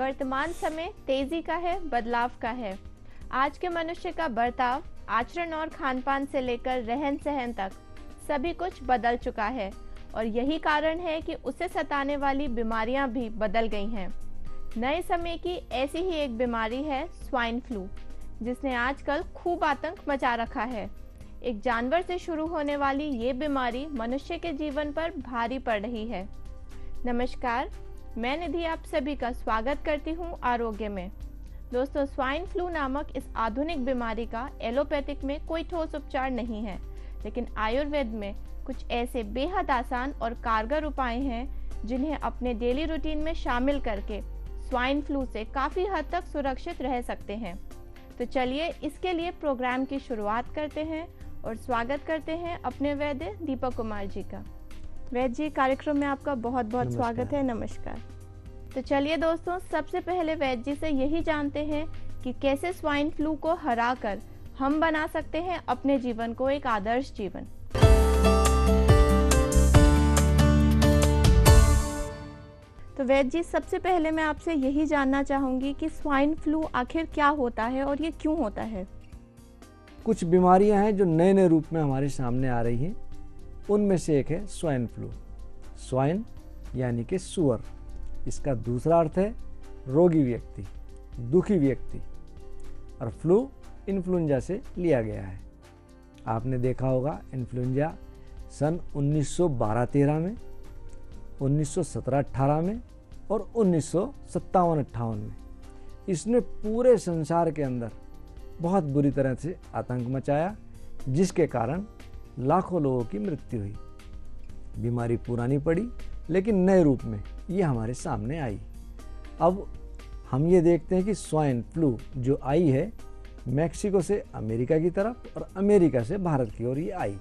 वर्तमान समय तेजी का है, बदलाव का है। आज के मनुष्य का बर्ताव, आचरण और खान-पान से लेकर रहन-सहन तक सभी कुछ बदल चुका है और यही कारण है कि उसे सताने वाली बीमारियां भी बदल गई हैं। नए समय की ऐसी ही एक बीमारी है स्वाइन फ्लू, जिसने आजकल खूब आतंक मचा रखा है। एक जानवर से शुरू होने वाली ये बीमारी मनुष्य के जीवन पर भारी पड़ रही है। नमस्कार, मैं निधि आप सभी का स्वागत करती हूँ आरोग्य में। दोस्तों, स्वाइन फ्लू नामक इस आधुनिक बीमारी का एलोपैथिक में कोई ठोस उपचार नहीं है, लेकिन आयुर्वेद में कुछ ऐसे बेहद आसान और कारगर उपाय हैं जिन्हें अपने डेली रूटीन में शामिल करके स्वाइन फ्लू से काफ़ी हद तक सुरक्षित रह सकते हैं। तो चलिए इसके लिए प्रोग्राम की शुरुआत करते हैं और स्वागत करते हैं अपने वैद्य दीपक कुमार जी का। वैद्य जी, कार्यक्रम में आपका बहुत बहुत स्वागत है। नमस्कार। तो चलिए दोस्तों, सबसे पहले वैद्य जी से यही जानते हैं कि कैसे स्वाइन फ्लू को हराकर हम बना सकते हैं अपने जीवन को एक आदर्श जीवन। तो वैद्य जी, सबसे पहले मैं आपसे यही जानना चाहूंगी कि स्वाइन फ्लू आखिर क्या होता है और ये क्यों होता है। कुछ बीमारियां हैं जो नए नए रूप में हमारे सामने आ रही हैं। उनमें से एक है स्वाइन फ्लू। स्वाइन यानी कि सुअर, इसका दूसरा अर्थ है रोगी व्यक्ति, दुखी व्यक्ति, और फ्लू इन्फ्लुएंजा से लिया गया है। आपने देखा होगा इन्फ्लुएंजा सन 1912-13 में, 1917-18 में और 1957-58 में इसने पूरे संसार के अंदर बहुत बुरी तरह से आतंक मचाया, जिसके कारण लाखों लोगों की मृत्यु हुई। बीमारी पुरानी पड़ी लेकिन नए रूप में ये हमारे सामने आई। अब हम ये देखते हैं कि स्वाइन फ्लू जो आई है मैक्सिको से अमेरिका की तरफ और अमेरिका से भारत की ओर ये आई।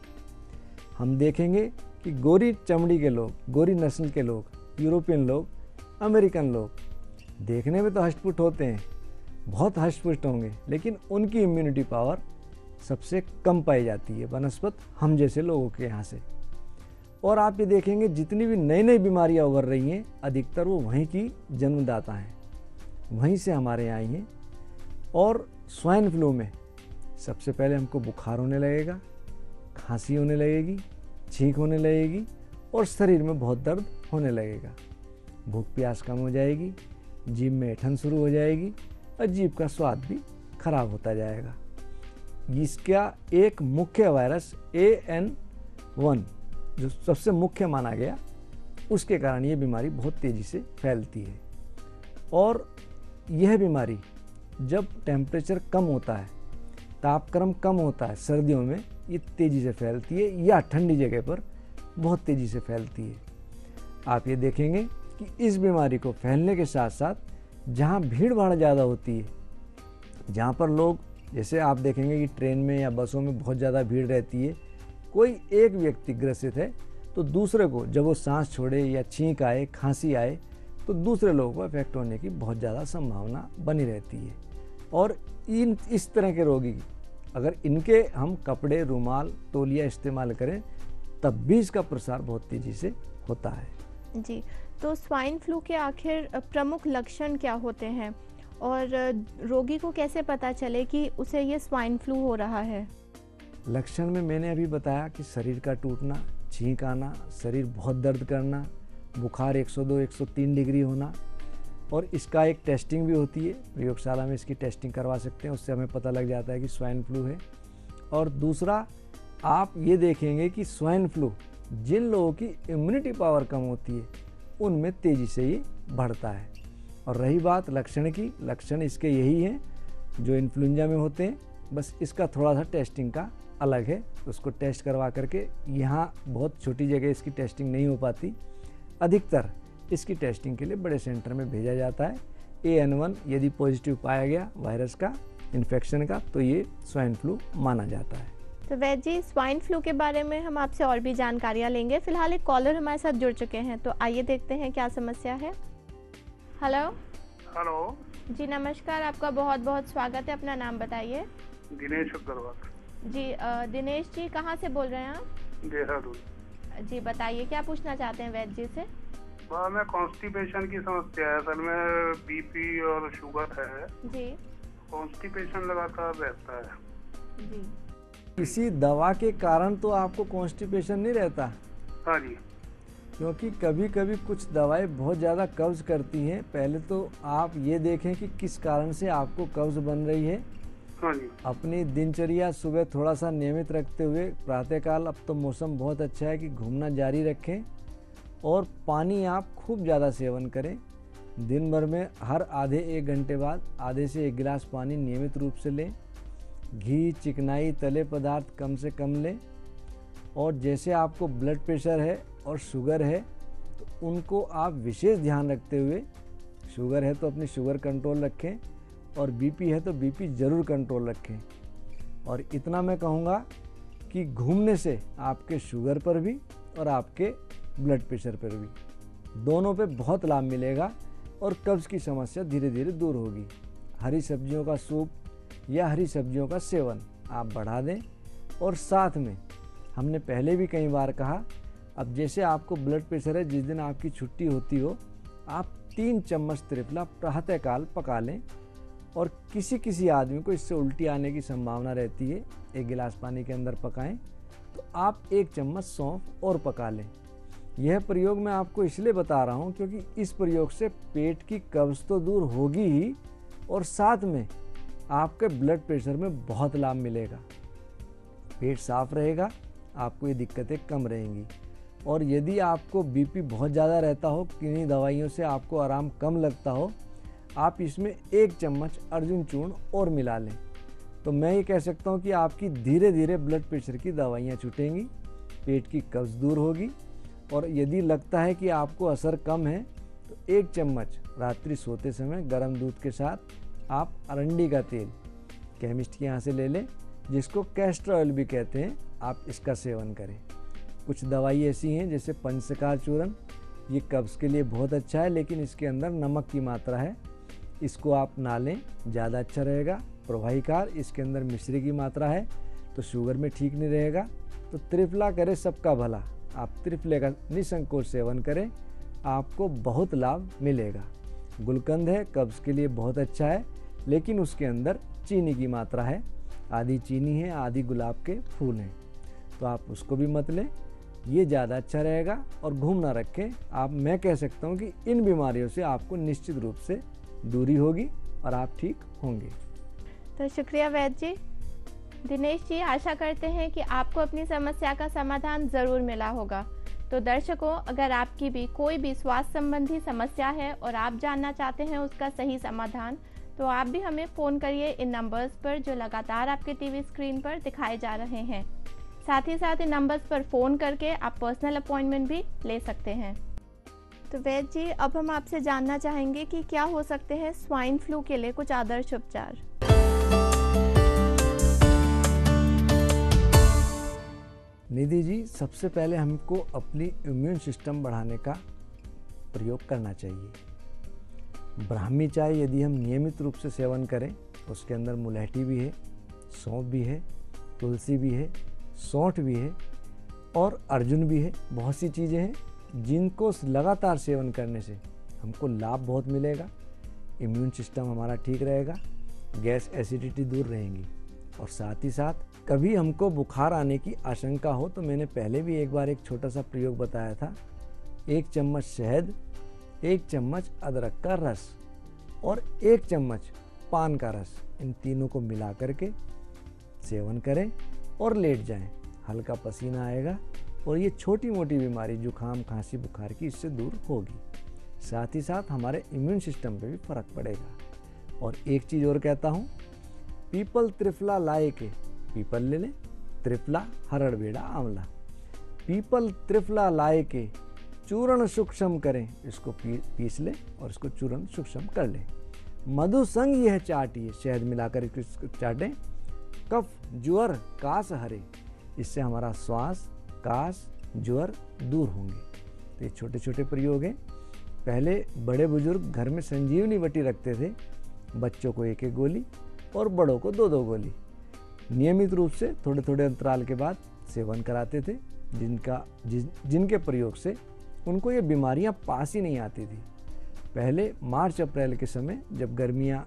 हम देखेंगे कि गोरी चमड़ी के लोग, गोरी नस्ल के लोग, यूरोपियन लोग, अमेरिकन लोग देखने में तो हष्टपुष्ट होते हैं, बहुत हष्टपुष्ट होंगे, लेकिन उनकी इम्यूनिटी पावर सबसे कम पाई जाती है बनस्पत हम जैसे लोगों के यहाँ से। और आप ये देखेंगे जितनी भी नई नई बीमारियाँ उभर रही हैं, अधिकतर वो वहीं की जन्मदाता हैं, वहीं से हमारे यहाँ आई हैं। और स्वाइन फ्लू में सबसे पहले हमको बुखार होने लगेगा, खांसी होने लगेगी, छींक होने लगेगी और शरीर में बहुत दर्द होने लगेगा। भूख प्यास कम हो जाएगी, जीभ में ऐंठन शुरू हो जाएगी और जीभ का स्वाद भी खराब होता जाएगा। इसका एक मुख्य वायरस AN1 जो सबसे मुख्य माना गया, उसके कारण ये बीमारी बहुत तेज़ी से फैलती है। और यह बीमारी जब टेम्परेचर कम होता है, तापक्रम कम होता है, सर्दियों में ये तेज़ी से फैलती है, या ठंडी जगह पर बहुत तेज़ी से फैलती है। आप ये देखेंगे कि इस बीमारी को फैलने के साथ साथ जहाँ भीड़ भाड़ ज़्यादा होती है, जहाँ पर लोग, जैसे आप देखेंगे कि ट्रेन में या बसों में बहुत ज़्यादा भीड़ रहती है, कोई एक व्यक्ति ग्रसित है तो दूसरे को जब वो सांस छोड़े या छींक आए, खांसी आए, तो दूसरे लोगों को इफेक्ट होने की बहुत ज़्यादा संभावना बनी रहती है। और इस तरह के रोगी अगर इनके हम कपड़े, रुमाल, तौलिया इस्तेमाल करें तब भी इसका प्रसार बहुत तेज़ी से होता है। जी, तो स्वाइन फ्लू के आखिर प्रमुख लक्षण क्या होते हैं और रोगी को कैसे पता चले कि उसे ये स्वाइन फ्लू हो रहा है। लक्षण में मैंने अभी बताया कि शरीर का टूटना, छींक आना, शरीर बहुत दर्द करना, बुखार 102-103 डिग्री होना, और इसका एक टेस्टिंग भी होती है, प्रयोगशाला में इसकी टेस्टिंग करवा सकते हैं, उससे हमें पता लग जाता है कि स्वाइन फ्लू है। और दूसरा, आप ये देखेंगे कि स्वाइन फ्लू जिन लोगों की इम्यूनिटी पावर कम होती है उनमें तेज़ी से ये बढ़ता है। और रही बात लक्षण की, लक्षण इसके यही हैं जो इन्फ्लुएंजा में होते हैं, बस इसका थोड़ा सा टेस्टिंग का अलग है। उसको टेस्ट करवा करके, यहाँ बहुत छोटी जगह इसकी टेस्टिंग नहीं हो पाती, अधिकतर इसकी टेस्टिंग के लिए बड़े सेंटर में भेजा जाता है। AN1 यदि पॉजिटिव पाया गया वायरस का, इन्फेक्शन का, तो ये स्वाइन फ्लू माना जाता है। तो वैद्य जी, स्वाइन फ्लू के बारे में हम आपसे और भी जानकारियाँ लेंगे। फिलहाल एक कॉलर हमारे साथ जुड़ चुके हैं, तो आइए देखते हैं क्या समस्या है। हेलो। हेलो जी नमस्कार, आपका बहुत बहुत स्वागत है। अपना नाम बताइए। दिनेश अग्रवाल। जी दिनेश जी, कहाँ से बोल रहे हैं आप? देहरादून। जी बताइए, क्या पूछना चाहते हैं वैद्य जी से? बाद में कॉन्स्टिपेशन की समस्या है, असल में बीपी और शुगर है। जी कॉन्स्टिपेशन लगातार रहता है। जी। किसी दवा के कारण तो आपको कॉन्स्टिपेशन नहीं रहता, हाँ जी। क्योंकि कभी कभी कुछ दवाएं बहुत ज़्यादा कब्ज करती हैं। पहले तो आप ये देखें कि किस कारण से आपको कब्ज बन रही है। हाँ जी। अपनी दिनचर्या सुबह थोड़ा सा नियमित रखते हुए प्रातःकाल, अब तो मौसम बहुत अच्छा है कि घूमना जारी रखें और पानी आप खूब ज़्यादा सेवन करें। दिन भर में हर आधे एक घंटे बाद आधे से एक गिलास पानी नियमित रूप से लें। घी, चिकनाई, तले पदार्थ कम से कम लें। और जैसे आपको ब्लड प्रेशर है और शुगर है तो उनको आप विशेष ध्यान रखते हुए, शुगर है तो अपनी शुगर कंट्रोल रखें और बीपी है तो बीपी ज़रूर कंट्रोल रखें। और इतना मैं कहूँगा कि घूमने से आपके शुगर पर भी और आपके ब्लड प्रेशर पर भी दोनों पे बहुत लाभ मिलेगा और कब्ज़ की समस्या धीरे धीरे दूर होगी। हरी सब्जियों का सूप या हरी सब्जियों का सेवन आप बढ़ा दें। और साथ में हमने पहले भी कई बार कहा, अब जैसे आपको ब्लड प्रेशर है, जिस दिन आपकी छुट्टी होती हो आप 3 चम्मच त्रिफला प्रातःकाल पका लें। और किसी किसी आदमी को इससे उल्टी आने की संभावना रहती है, 1 गिलास पानी के अंदर पकाएं तो आप 1 चम्मच सौंफ और पका लें। यह प्रयोग मैं आपको इसलिए बता रहा हूँ क्योंकि इस प्रयोग से पेट की कब्ज़ तो दूर होगी ही और साथ में आपके ब्लड प्रेशर में बहुत लाभ मिलेगा। पेट साफ रहेगा, आपको ये दिक्कतें कम रहेंगी। और यदि आपको बीपी बहुत ज़्यादा रहता हो, किन्हीं दवाइयों से आपको आराम कम लगता हो, आप इसमें 1 चम्मच अर्जुन चूर्ण और मिला लें तो मैं ये कह सकता हूँ कि आपकी धीरे धीरे ब्लड प्रेशर की दवाइयाँ छूटेंगी, पेट की कब्ज़ दूर होगी। और यदि लगता है कि आपको असर कम है तो 1 चम्मच रात्रि सोते समय गर्म दूध के साथ आप अरंडी का तेल केमिस्ट के यहाँ से ले लें, जिसको कैस्टर ऑयल भी कहते हैं, आप इसका सेवन करें। कुछ दवाई ऐसी हैं जैसे पंचकार चूर्ण, ये कब्ज़ के लिए बहुत अच्छा है लेकिन इसके अंदर नमक की मात्रा है, इसको आप ना लें, ज़्यादा अच्छा रहेगा। प्रवाहिकार, इसके अंदर मिश्री की मात्रा है तो शुगर में ठीक नहीं रहेगा। तो त्रिफला करे सबका भला, आप त्रिफले का निसंकोच सेवन करें, आपको बहुत लाभ मिलेगा। गुलकंद है, कब्ज़ के लिए बहुत अच्छा है लेकिन उसके अंदर चीनी की मात्रा है, आधी चीनी है, आधी गुलाब के फूल हैं, तो आप उसको भी मत लें, ये ज़्यादा अच्छा रहेगा। और घूमना रखें आप, मैं कह सकता हूँ कि इन बीमारियों से आपको निश्चित रूप से दूरी होगी और आप ठीक होंगे। तो शुक्रिया वैद्य जी। दिनेश जी, आशा करते हैं कि आपको अपनी समस्या का समाधान ज़रूर मिला होगा। तो दर्शकों, अगर आपकी भी कोई भी स्वास्थ्य संबंधी समस्या है और आप जानना चाहते हैं उसका सही समाधान, तो आप भी हमें फ़ोन करिए इन नंबर्स पर जो लगातार आपके टीवी स्क्रीन पर दिखाए जा रहे हैं। साथ ही साथ इन नंबर्स पर फ़ोन करके आप पर्सनल अपॉइंटमेंट भी ले सकते हैं। तो वैद्य जी, अब हम आपसे जानना चाहेंगे कि क्या हो सकते हैं स्वाइन फ्लू के लिए कुछ आदर्श उपचार। निधि जी, सबसे पहले हमको अपनी इम्यून सिस्टम बढ़ाने का प्रयोग करना चाहिए। ब्राह्मी चाय यदि हम नियमित रूप से सेवन करें तो उसके अंदर मुलैठी भी है, सौंफ भी है, तुलसी भी है, सौंठ भी है और अर्जुन भी है। बहुत सी चीज़ें हैं जिनको लगातार सेवन करने से हमको लाभ बहुत मिलेगा, इम्यून सिस्टम हमारा ठीक रहेगा, गैस एसिडिटी दूर रहेंगी। और साथ ही साथ कभी हमको बुखार आने की आशंका हो तो मैंने पहले भी एक बार एक छोटा सा प्रयोग बताया था, 1 चम्मच शहद, 1 चम्मच अदरक का रस और 1 चम्मच पान का रस, इन तीनों को मिला करके सेवन करें और लेट जाएं। हल्का पसीना आएगा और ये छोटी मोटी बीमारी जुखाम, खांसी, बुखार की इससे दूर होगी। साथ ही साथ हमारे इम्यून सिस्टम पे भी फर्क पड़ेगा। और एक चीज़ और कहता हूँ, पीपल त्रिफला लाए के, पीपल ले लें, त्रिफला हरड़ बेड़ा आंवला, पीपल त्रिफला लाए के चूर्ण सूक्ष्म करें, इसको पीस लें और इसको चूर्ण सूक्ष्म कर लें। मधु संग यह चाटिए, शहद मिलाकर इसको चाटें, कफ ज्वर कास हरे, इससे हमारा श्वास, कास, ज्वर दूर होंगे। तो ये छोटे छोटे प्रयोग हैं। पहले बड़े बुजुर्ग घर में संजीवनी बटी रखते थे, बच्चों को 1-1 गोली और बड़ों को 2-2 गोली नियमित रूप से थोड़े थोड़े अंतराल के बाद सेवन कराते थे, जिनके प्रयोग से उनको ये बीमारियां पास ही नहीं आती थी। पहले मार्च अप्रैल के समय जब गर्मियां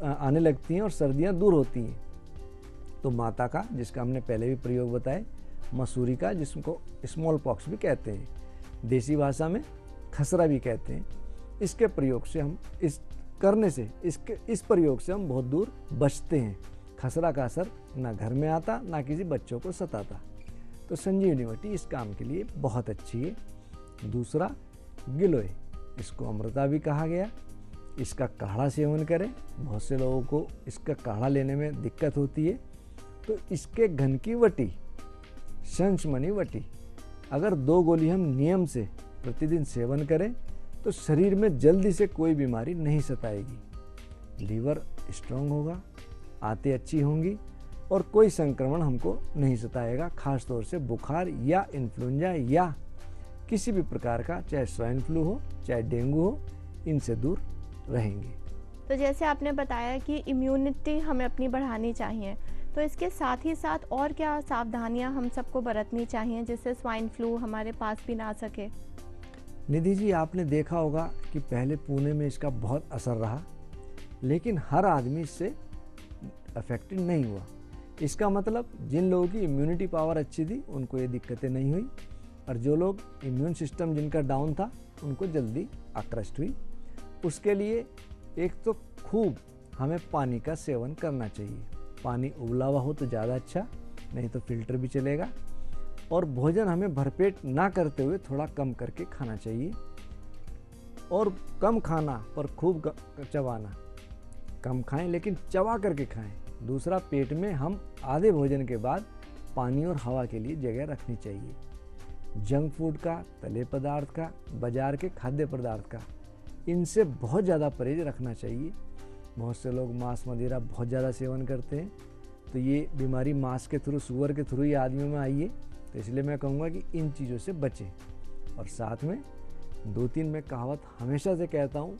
आने लगती हैं और सर्दियां दूर होती हैं, तो माता का, जिसका हमने पहले भी प्रयोग बताए, मसूरी का, जिसको स्मॉल पॉक्स भी कहते हैं, देसी भाषा में खसरा भी कहते हैं, इसके प्रयोग से हम इस प्रयोग से हम बहुत दूर बचते हैं। खसरा का असर ना घर में आता, ना किसी बच्चों को सताता। तो संजीवनी बटी इस काम के लिए बहुत अच्छी है। दूसरा, गिलोय, इसको अमृता भी कहा गया। इसका काढ़ा सेवन करें। बहुत से लोगों को इसका काढ़ा लेने में दिक्कत होती है, तो इसके घन की वटी, शंशमणि वटी, अगर 2 गोली हम नियम से प्रतिदिन सेवन करें तो शरीर में जल्दी से कोई बीमारी नहीं सताएगी। लीवर स्ट्रांग होगा, आंतें अच्छी होंगी और कोई संक्रमण हमको नहीं सताएगा, खास तौर से बुखार या इन्फ्लुएंजा या किसी भी प्रकार का, चाहे स्वाइन फ्लू हो चाहे डेंगू हो, इनसे दूर रहेंगे। तो जैसे आपने बताया कि इम्यूनिटी हमें अपनी बढ़ानी चाहिए, तो इसके साथ ही साथ और क्या सावधानियां हम सबको बरतनी चाहिए जिससे स्वाइन फ्लू हमारे पास भी ना आ सके? निधि जी, आपने देखा होगा कि पहले पुणे में इसका बहुत असर रहा, लेकिन हर आदमी इससे अफेक्टेड नहीं हुआ। इसका मतलब जिन लोगों की इम्यूनिटी पावर अच्छी थी उनको ये दिक्कतें नहीं हुई, और जो लोग इम्यून सिस्टम जिनका डाउन था उनको जल्दी आकृष्ट हुई। उसके लिए एक तो खूब हमें पानी का सेवन करना चाहिए। पानी उबला हुआ हो तो ज़्यादा अच्छा, नहीं तो फिल्टर भी चलेगा। और भोजन हमें भरपेट ना करते हुए थोड़ा कम करके खाना चाहिए, और कम खाना पर खूब चबाना। कम खाएं लेकिन चबा करके खाएं। दूसरा, पेट में हम आधे भोजन के बाद पानी और हवा के लिए जगह रखनी चाहिए। जंक फूड का, तले पदार्थ का, बाजार के खाद्य पदार्थ का, इनसे बहुत ज़्यादा परहेज रखना चाहिए। बहुत से लोग मांस मदिरा बहुत ज़्यादा सेवन करते हैं, तो ये बीमारी मांस के थ्रू, सुअर के थ्रू ये आदमियों में आई है। तो इसलिए मैं कहूँगा कि इन चीज़ों से बचें। और साथ में 2-3 मैं कहावत हमेशा से कहता हूँ,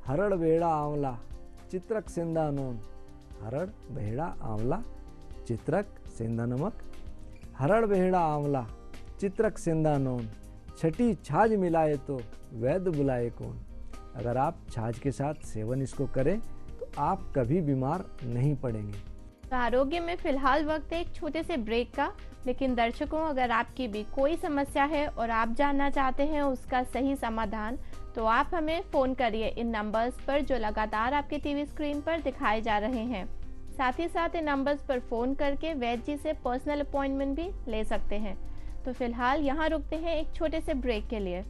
हरड़ बेड़ा आंवला चित्रक सेंधा नून। हरड़ बेड़ा आंवला चित्रक सेंधा नमक, हरड़ बेड़ा आंवला चित्रक सेंधा नून, छठी छाछ मिलाए तो वैद्य बुलाए कौन। अगर आप छाछ के साथ सेवन इसको करें तो आप कभी बीमार नहीं पड़ेंगे। तो आरोग्य में फिलहाल वक्त है एक छोटे से ब्रेक का, लेकिन दर्शकों, अगर आपकी भी कोई समस्या है और आप जानना चाहते हैं उसका सही समाधान, तो आप हमें फ़ोन करिए इन नंबर्स पर जो लगातार आपके टीवी स्क्रीन पर दिखाए जा रहे हैं। साथ ही साथ इन नंबर्स पर फ़ोन करके वैद्य जी से पर्सनल अपॉइंटमेंट भी ले सकते हैं। तो फिलहाल यहाँ रुकते हैं एक छोटे से ब्रेक के लिए।